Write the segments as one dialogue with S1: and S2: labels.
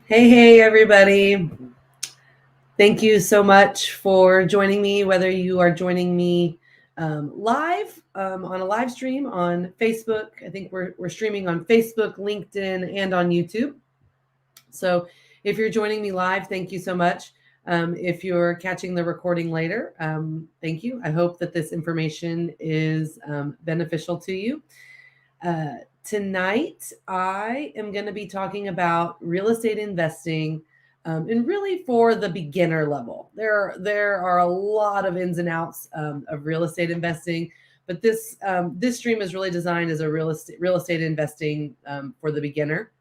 S1: Hey, everybody. Thank you so much for joining me, whether you are joining me live on a live stream on Facebook. I think we're streaming on Facebook, LinkedIn, and on YouTube. So if you're joining me live, thank you so much. If you're catching the recording later, thank you. I hope that this information is beneficial to you. Tonight, I am going to be talking about real estate investing, and really for the beginner level. There are a lot of ins and outs of real estate investing, but this stream is really designed as a real estate investing for the beginner.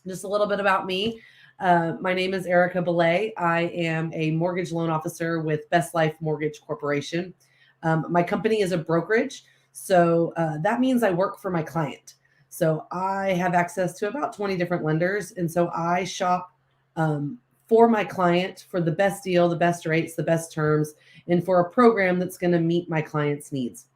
S1: Just a little bit about me. My name is Erica Belay. I am a mortgage loan officer with Best Life Mortgage Corporation. My company is a brokerage, so that means I work for my client. So I have access to about 20 different lenders, and so I shop for my client for the best deal, the best rates, the best terms, and for a program that's going to meet my client's needs.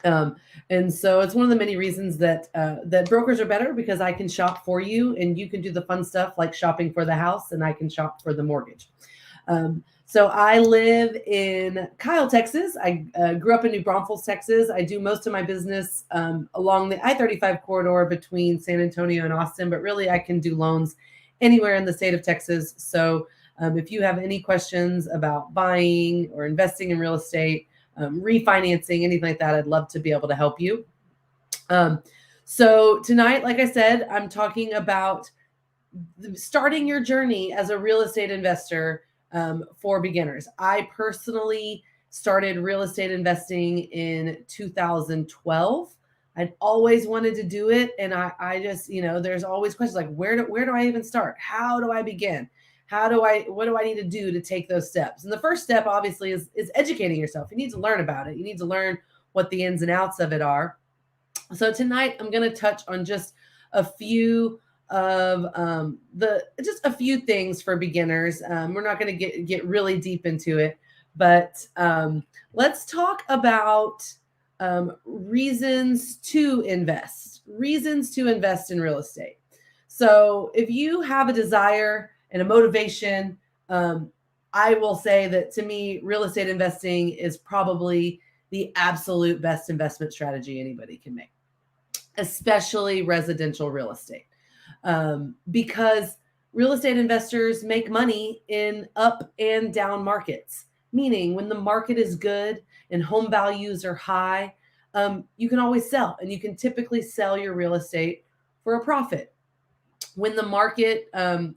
S1: And so it's one of the many reasons that that brokers are better, because I can shop for you and you can do the fun stuff like shopping for the house, and I can shop for the mortgage. So I live in Kyle, Texas. I grew up in New Braunfels, Texas. I do most of my business along the I-35 corridor between San Antonio and Austin, but really I can do loans anywhere in the state of Texas. So if you have any questions about buying or investing in real estate, refinancing, anything like that, I'd love to be able to help you. So tonight, like I said, I'm talking about starting your journey as a real estate investor for beginners. I personally started real estate investing in 2012. I'd always wanted to do it, and I just, there's always questions like, where do I even start? How do I begin? What do I need to do to take those steps? And the first step obviously is educating yourself. You need to learn about it. You need to learn what the ins and outs of it are. So tonight I'm going to touch on just a few of just a few things for beginners. We're not going to get really deep into it, but let's talk about reasons to invest in real estate. So if you have a desire and a motivation, I will say that to me, real estate investing is probably the absolute best investment strategy anybody can make, especially residential real estate, because real estate investors make money in up and down markets, meaning when the market is good and home values are high, you can always sell, and you can typically sell your real estate for a profit. When the market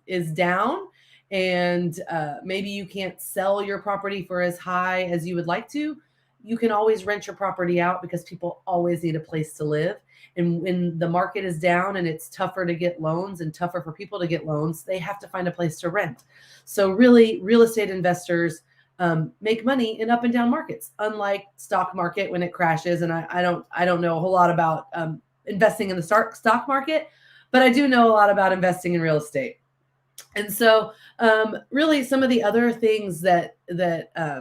S1: is down and maybe you can't sell your property for as high as you would like to, you can always rent your property out, because people always need a place to live. And when the market is down and it's tougher to get loans and tougher for people to get loans, they have to find a place to rent. So really, real estate investors make money in up and down markets, unlike stock market when it crashes. And I don't know a whole lot about investing in the stock market, but I do know a lot about investing in real estate. And so really some of the other things that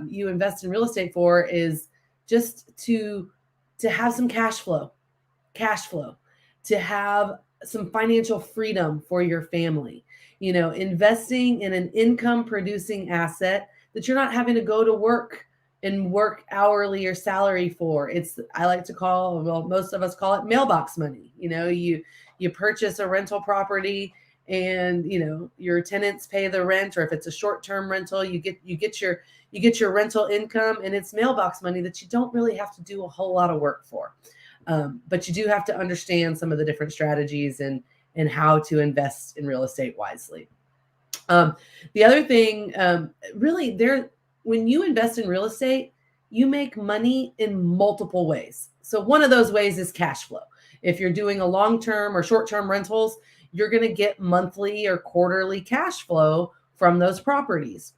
S1: you invest in real estate for is just to have some cash flow, to have some financial freedom for your family, investing in an income producing asset that you're not having to go to work and work hourly or salary for. I like to call, well, most of us call it mailbox money. You purchase a rental property, and your tenants pay the rent, or if it's a short-term rental, you get your rental income, and it's mailbox money that you don't really have to do a whole lot of work for. But you do have to understand some of the different strategies and how to invest in real estate wisely. The other thing, really, when you invest in real estate, you make money in multiple ways. So one of those ways is cash flow. If you're doing a long-term or short-term rentals, you're going to get monthly or quarterly cash flow from those properties.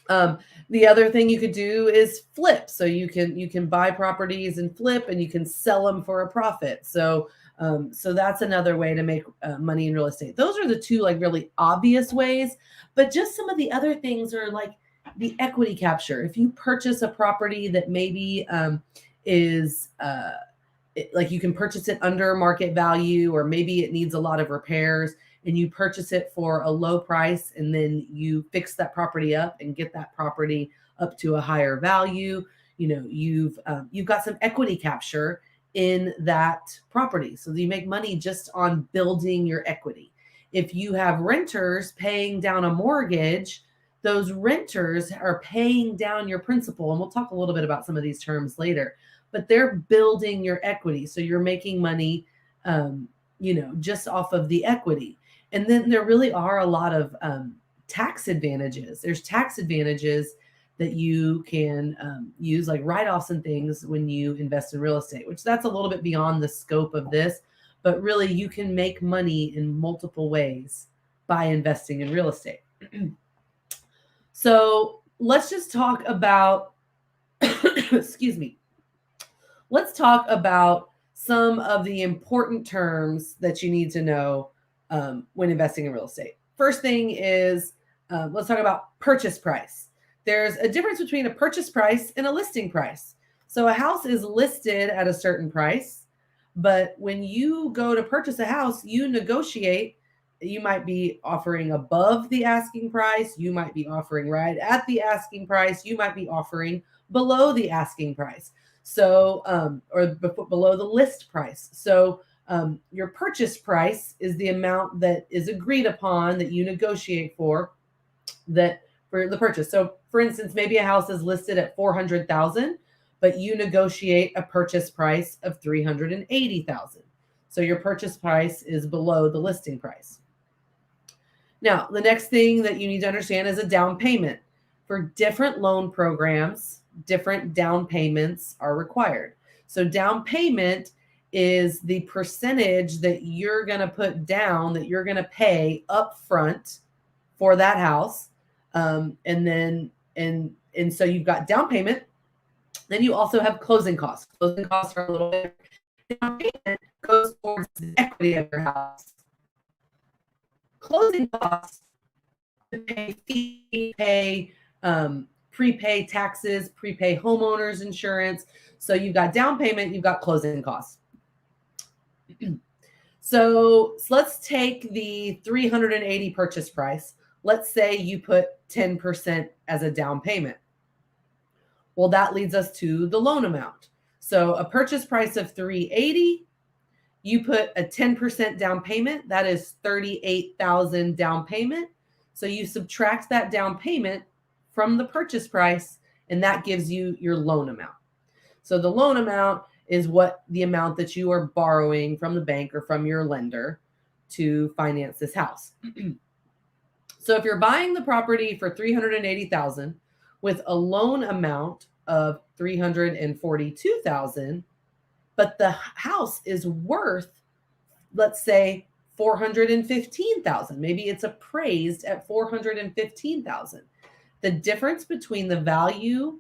S1: The other thing you could do is flip. So you can buy properties and flip, and you can sell them for a profit. So that's another way to make money in real estate. Those are the two like really obvious ways, but just some of the other things are like the equity capture. If you purchase a property that maybe is like you can purchase it under market value, or maybe it needs a lot of repairs, and you purchase it for a low price, and then you fix that property up and get that property up to a higher value, you've got some equity capture in that property. So you make money just on building your equity. If you have renters paying down a mortgage, those renters are paying down your principal. And we'll talk a little bit about some of these terms later, but they're building your equity. So you're making money, just off of the equity. And then there really are a lot of tax advantages. There's tax advantages that you can use, like write-offs and things when you invest in real estate, which that's a little bit beyond the scope of this, but really you can make money in multiple ways by investing in real estate. So let's just talk about, excuse me. Let's talk about some of the important terms that you need to know when investing in real estate. First thing is, let's talk about purchase price. There's a difference between a purchase price and a listing price. So a house is listed at a certain price, but when you go to purchase a house, you negotiate. You might be offering above the asking price. You might be offering right at the asking price. You might be offering below the asking price. So, or below the list price. So your purchase price is the amount that is agreed upon that you negotiate for the purchase. So for instance, maybe a house is listed at $400,000, but you negotiate a purchase price of $380,000. So your purchase price is below the listing price. Now, the next thing that you need to understand is a down payment. For different loan programs, different down payments are required. So down payment is the percentage that you're going to put down, that you're going to pay up front for that house. And so you've got down payment. Then you also have closing costs. Closing costs are a little bit. Down payment goes towards the equity of your house. Closing costs, pay fee, prepay taxes, prepay homeowners insurance. So you've got down payment, you've got closing costs. So let's take the $380 purchase price. Let's say you put 10% as a down payment. Well, that leads us to the loan amount. So a purchase price of $380, you put a 10% down payment. That is $38,000 down payment. So you subtract that down payment from the purchase price, and that gives you your loan amount. So the loan amount is the amount that you are borrowing from the bank or from your lender to finance this house. So if you're buying the property for $380,000 with a loan amount of $342,000, but the house is worth, let's say, $415,000. Maybe it's appraised at $415,000. The difference between the value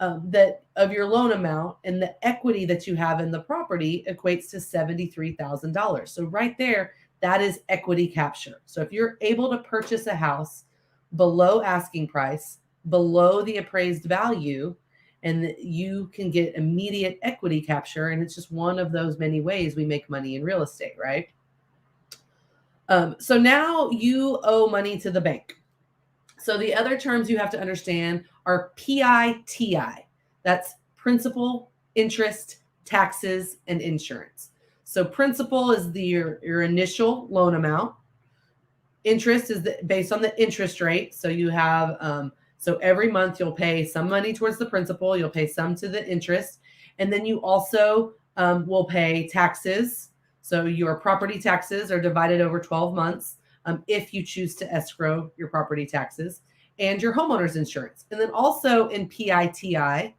S1: of your loan amount and the equity that you have in the property equates to $73,000. So right there, that is equity capture. So if you're able to purchase a house below asking price, below the appraised value, and you can get immediate equity capture, and it's just one of those many ways we make money in real estate, right? So now you owe money to the bank. So the other terms you have to understand are PITI. That's principal, interest, taxes, and insurance. So principal is your initial loan amount. Interest is based on the interest rate. So you have, so every month you'll pay some money towards the principal, you'll pay some to the interest, and then you also will pay taxes. So your property taxes are divided over 12 months if you choose to escrow your property taxes, and your homeowner's insurance. And then also in PITI,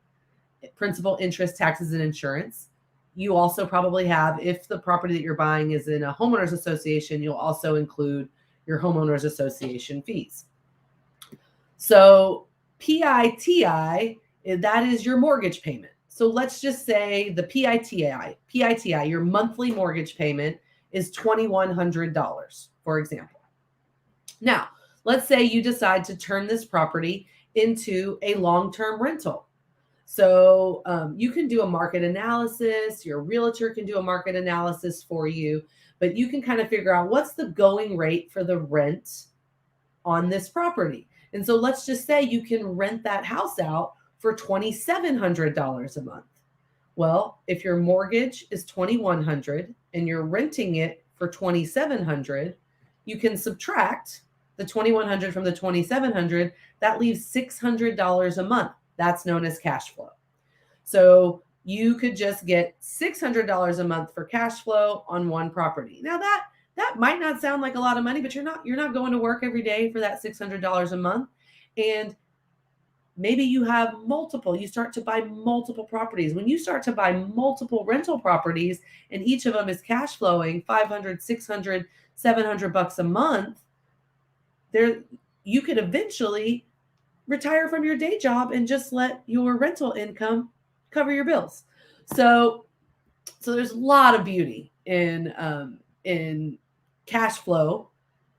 S1: principal, interest, taxes, and insurance, you also probably have, if the property that you're buying is in a homeowners association, you'll also include your homeowners association fees. So PITI, that is your mortgage payment. So let's just say the PITI, your monthly mortgage payment is $2,100, for example. Now, let's say you decide to turn this property into a long-term rental. So you can do a market analysis, your realtor can do a market analysis for you, but you can kind of figure out what's the going rate for the rent on this property. And so let's just say you can rent that house out for $2,700 a month. Well, if your mortgage is $2,100 and you're renting it for $2,700, you can subtract the $2,100 from the $2,700. That leaves $600 a month. That's known as cash flow. So you could just get $600 a month for cash flow on one property. Now that might not sound like a lot of money, but you're not going to work every day for that $600 a month. And maybe you have you start to buy multiple properties. When you start to buy multiple rental properties and each of them is cash flowing $500, $600, $700 a month, you could eventually retire from your day job and just let your rental income cover your bills. So there's a lot of beauty in cash flow,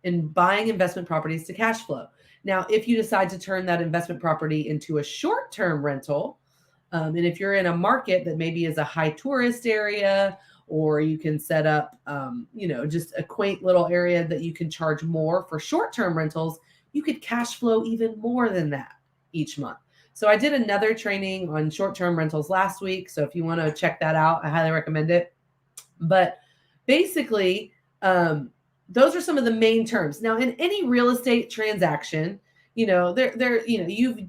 S1: in buying investment properties to cash flow. Now, if you decide to turn that investment property into a short-term rental, and if you're in a market that maybe is a high tourist area, or you can set up, just a quaint little area that you can charge more for short-term rentals, you could cash flow even more than that each month. So I did another training on short-term rentals last week. So if you want to check that out, I highly recommend it. But basically, those are some of the main terms. Now, in any real estate transaction, you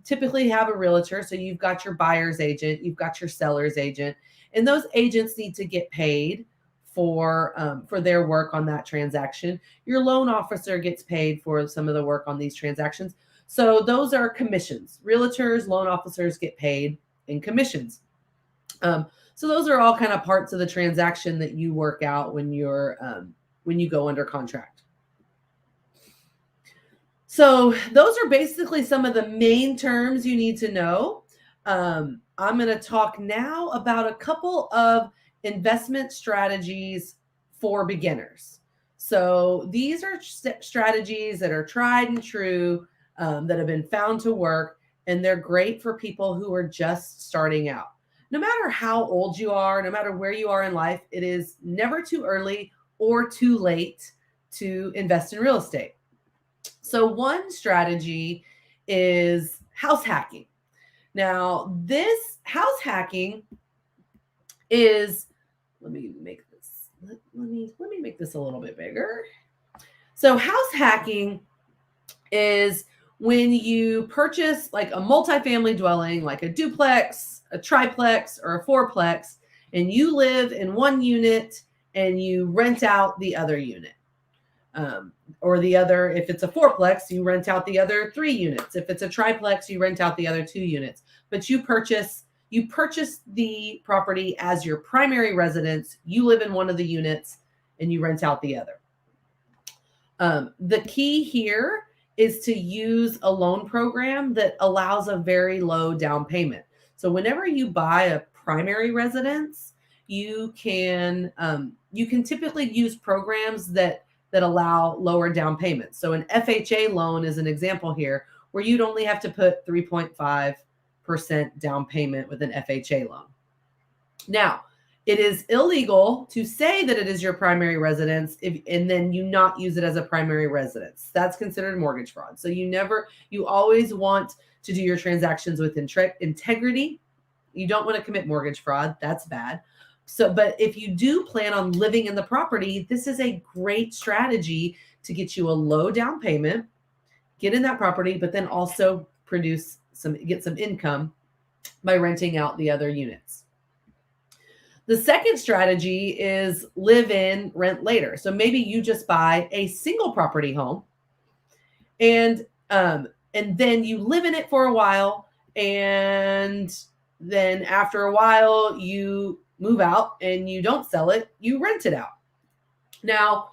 S1: typically have a realtor. So you've got your buyer's agent, you've got your seller's agent, and those agents need to get paid for their work on that transaction. Your loan officer gets paid for some of the work on these transactions. So those are commissions. Realtors, loan officers get paid in commissions. So those are all kind of parts of the transaction that you work out when you go under contract. So those are basically some of the main terms you need to know. I'm going to talk now about a couple of investment strategies for beginners. So these are strategies that are tried and true, that have been found to work, and they're great for people who are just starting out. No matter how old you are, no matter where you are in life, it is never too early or too late to invest in real estate. So one strategy is house hacking. Now, this house hacking is, let me make this a little bit bigger. So house hacking is when you purchase like a multifamily dwelling, like a duplex, a triplex, or a fourplex, and you live in one unit and you rent out the other unit. Or the other, if it's a fourplex, you rent out the other 3 units. If it's a triplex, you rent out the other 2 units. But you purchase the property as your primary residence. You live in one of the units and you rent out the other. The key here is to use a loan program that allows a very low down payment. So whenever you buy a primary residence, you can typically use programs that allow lower down payments. So an FHA loan is an example here where you'd only have to put 3.5% down payment with an FHA loan. Now, it is illegal to say that it is your primary residence and then you not use it as a primary residence. That's considered mortgage fraud. So you always want to do your transactions with integrity. You don't want to commit mortgage fraud. That's bad. So, but if you do plan on living in the property, this is a great strategy to get you a low down payment, get in that property, but then also get some income by renting out the other units. The second strategy is live in, rent later. So maybe you just buy a single property home and then you live in it for a while. And then after a while you move out and you don't sell it, you rent it out. Now,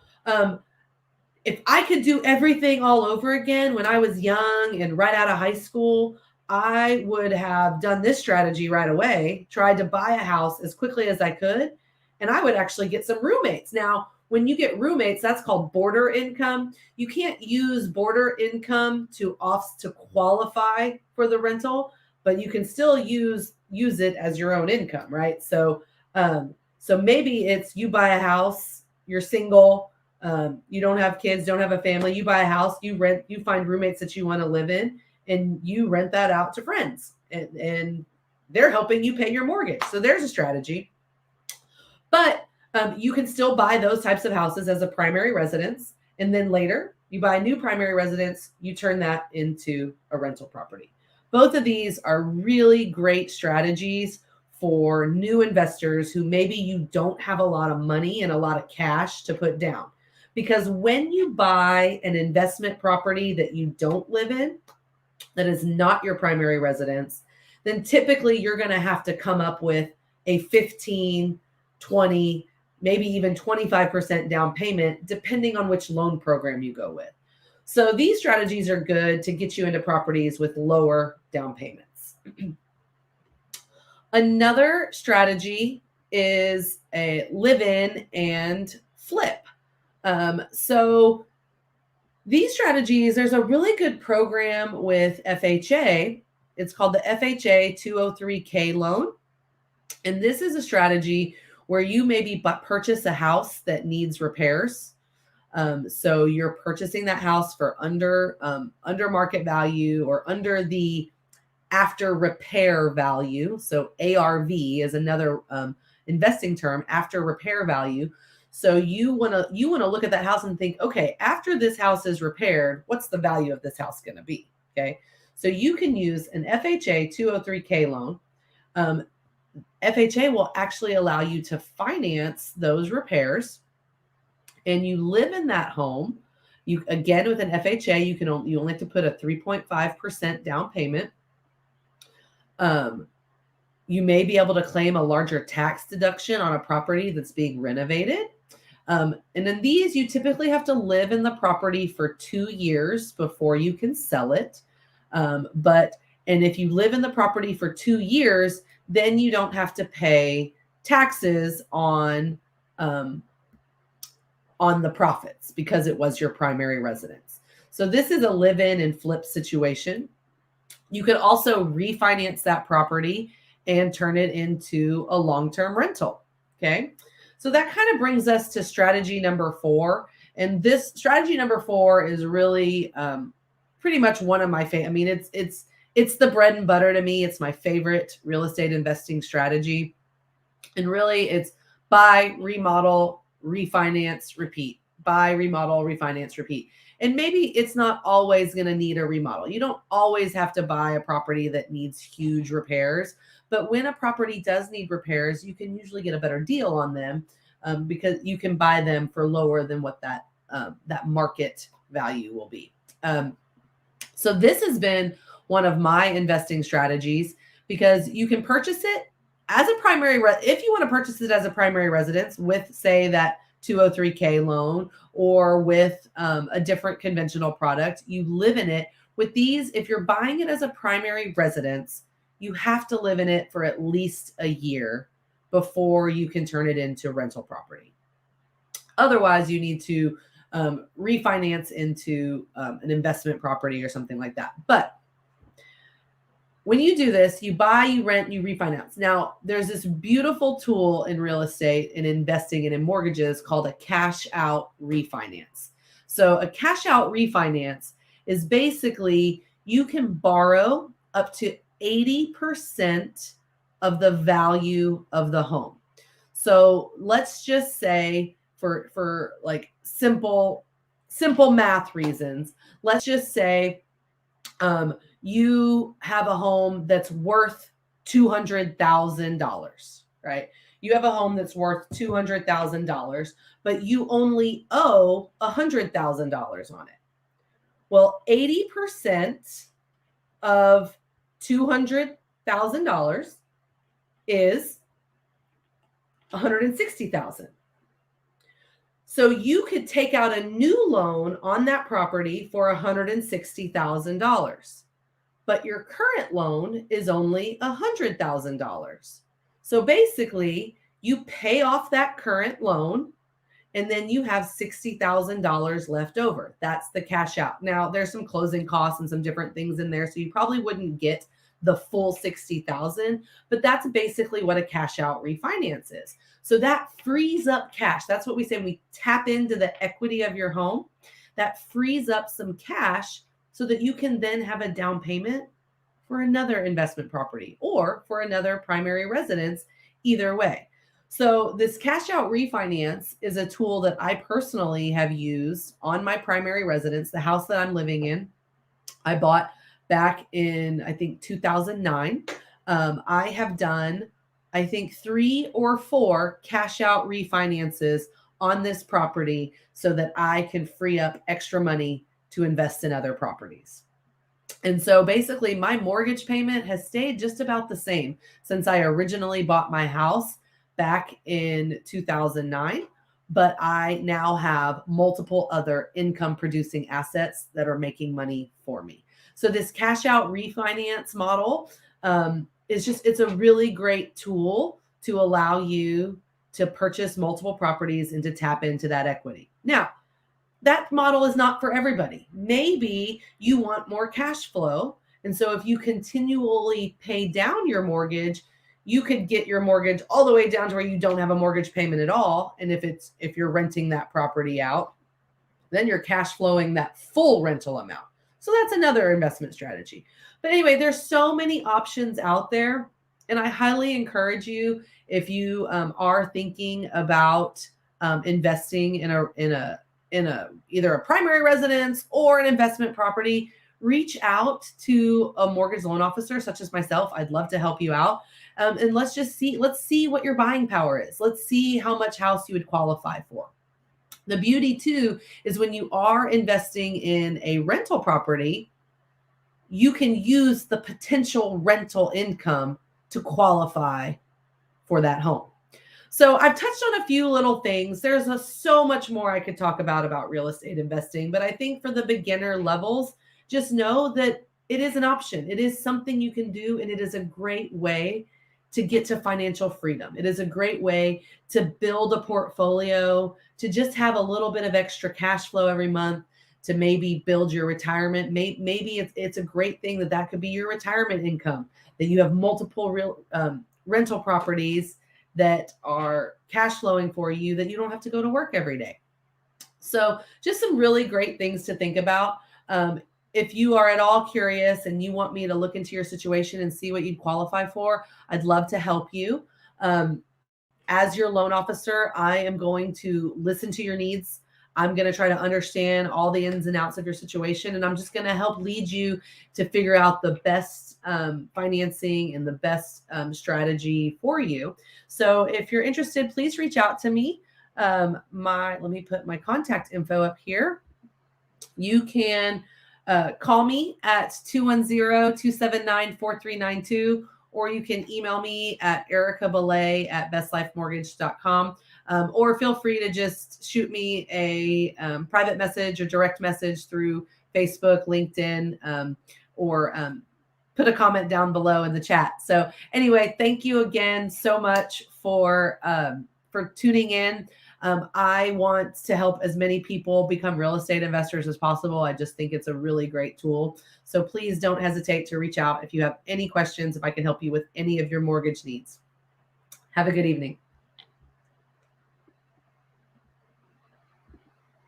S1: if I could do everything all over again when I was young and right out of high school, I would have done this strategy right away, tried to buy a house as quickly as I could, and I would actually get some roommates. Now, when you get roommates, that's called boarder income. You can't use boarder income to qualify for the rental, but you can still use it as your own income, right? So maybe it's you buy a house, you're single, you don't have kids, don't have a family, you buy a house, you rent, you find roommates that you want to live in, and you rent that out to friends, and they're helping you pay your mortgage. So there's a strategy. But you can still buy those types of houses as a primary residence. And then later you buy a new primary residence, you turn that into a rental property. Both of these are really great strategies for new investors who maybe you don't have a lot of money and a lot of cash to put down. Because when you buy an investment property that you don't live in, that is not your primary residence, then typically you're going to have to come up with a 15, 20, maybe even 25% down payment, depending on which loan program you go with. So these strategies are good to get you into properties with lower down payments. Another strategy is a live-in and flip. So these strategies, there's a really good program with FHA. It's called the FHA 203K loan. And this is a strategy where you maybe purchase a house that needs repairs. So you're purchasing that house for under market value or under the after repair value. So ARV is another investing term, after repair value. So you want to look at that house and think, okay, after this house is repaired, what's the value of this house going to be? Okay. So you can use an FHA 203K loan. FHA will actually allow you to finance those repairs, and you live in that home. You, again, with an FHA, you only have to put a 3.5% down payment. You may be able to claim a larger tax deduction on a property that's being renovated. And in these, you typically have to live in the property for 2 years before you can sell it. And if you live in the property for 2 years, then you don't have to pay taxes on the profits because it was your primary residence. So this is a live-in and flip situation. You could also refinance that property and turn it into a long-term rental. Okay. So that kind of brings us to strategy number 4. And this strategy number 4 is really pretty much one of my favorite. I mean, it's the bread and butter to me. It's my favorite real estate investing strategy. And really it's buy, remodel, refinance, repeat. Buy, remodel, refinance, repeat. And maybe it's not always going to need a remodel. You don't always have to buy a property that needs huge repairs. But when a property does need repairs, you can usually get a better deal on them because you can buy them for lower than what that market value will be. So this has been one of my investing strategies because you can purchase it as a primary. If you want to purchase it as a primary residence with, say, that 203K loan or with a different conventional product, you live in it. With these, if you're buying it as a primary residence, you have to live in it for at least a year before you can turn it into rental property. Otherwise, you need to refinance into an investment property or something like that. But when you do this, you buy, you rent, you refinance. Now, there's this beautiful tool in real estate and investing and in mortgages called a cash out refinance. So a cash out refinance is basically you can borrow up to 80% of the value of the home. So let's just say for like simple math reasons, let's just say you have a home that's worth $200,000, right? You have a home that's worth $200,000, but you only owe $100,000 on it. Well, 80% of $200,000 is $160,000. So you could take out a new loan on that property for $160,000, but your current loan is only $100,000. So basically, you pay off that current loan, and then you have $60,000 left over. That's the cash out. Now, there's some closing costs and some different things in there, so you probably wouldn't get the full $60,000, but that's basically what a cash out refinance is. So that frees up cash. That's what we say when we tap into the equity of your home. That frees up some cash so that you can then have a down payment for another investment property or for another primary residence, either way. So this cash out refinance is a tool that I personally have used on my primary residence, the house that I'm living in. I bought back in, I think, 2009. I have done, I think, 3 or 4 cash out refinances on this property so that I can free up extra money to invest in other properties. And so basically, my mortgage payment has stayed just about the same since I originally bought my house back in 2009. But I now have multiple other income producing assets that are making money for me. So this cash out refinance model it's a really great tool to allow you to purchase multiple properties and to tap into that equity. Now, that model is not for everybody. Maybe you want more cash flow. And so if you continually pay down your mortgage, you could get your mortgage all the way down to where you don't have a mortgage payment at all. And if you're renting that property out, then you're cash flowing that full rental amount. So that's another investment strategy. But anyway, there's so many options out there. And I highly encourage you, if you are thinking about investing in either a primary residence or an investment property, reach out to a mortgage loan officer such as myself. I'd love to help you out. And let's see what your buying power is. Let's see how much house you would qualify for. The beauty too is when you are investing in a rental property, you can use the potential rental income to qualify for that home. So I've touched on a few little things. There's so much more I could talk about real estate investing, but I think for the beginner levels, just know that it is an option. It is something you can do, and it is a great way to get to financial freedom. It is a great way to build a portfolio, to just have a little bit of extra cash flow every month, to maybe build your retirement. Maybe it's a great thing that could be your retirement income, that you have multiple rental properties that are cash flowing for you, that you don't have to go to work every day. So just some really great things to think about. If you are at all curious and you want me to look into your situation and see what you'd qualify for, I'd love to help you. As your loan officer, I am going to listen to your needs. I'm going to try to understand all the ins and outs of your situation, and I'm just going to help lead you to figure out the best financing and the best strategy for you. So if you're interested, please reach out to me. Let me put my contact info up here. You can call me at 210-279-4392, or you can email me at ericabelay@bestlifemortgage.com. Or feel free to just shoot me a private message or direct message through Facebook, LinkedIn, or put a comment down below in the chat. So anyway, thank you again so much for tuning in. I want to help as many people become real estate investors as possible. I just think it's a really great tool. So please don't hesitate to reach out if you have any questions, if I can help you with any of your mortgage needs. Have a good evening.